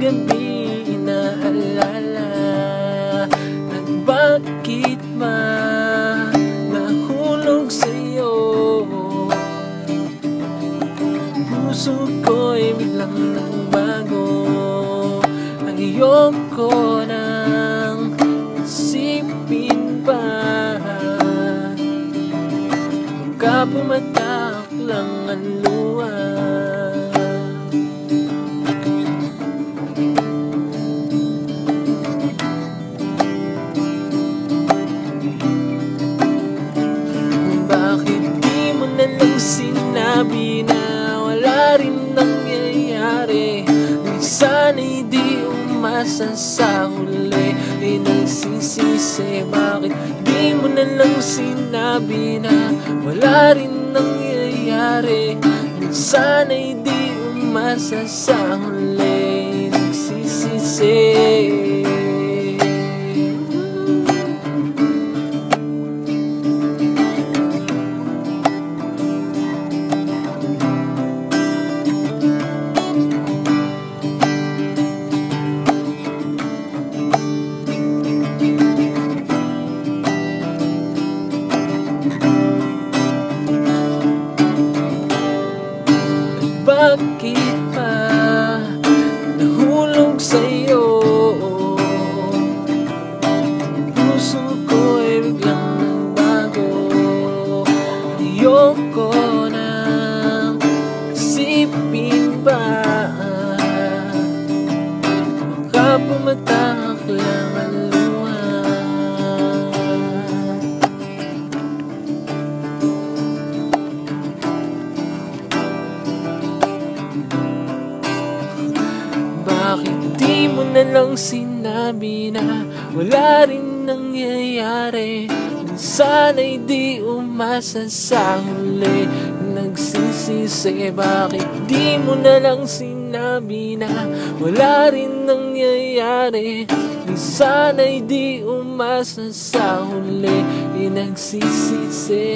gabi inaalala at bakit nahulog sa'yo. Puso ko'y biglang nagbago. Ang iyoko nang isipin pa. Baka pumatak lang ang luha. Bakit di mo na lang sinabi na wala rin nangyayari? Sana'y di umasa sa huli. Di nagsisisi, bakit di mo na lang sinabi na wala rin nangyayari? Sana'y di umasa sa huli. Nagsisisi. Bakit pa nahulog sa'yo? Puso ko'y biglang nagbago. Ayoko nang isipin pa. Baka pumatak lang ang luha. Bakit di mo na lang sinabi na wala rin nangyayari? Sana'y di umasa sa huli. Nagsisisi, bakit di mo na lang sinabi na wala rin nangyayari? Sana'y di umasa sa huli. Nagsisisi.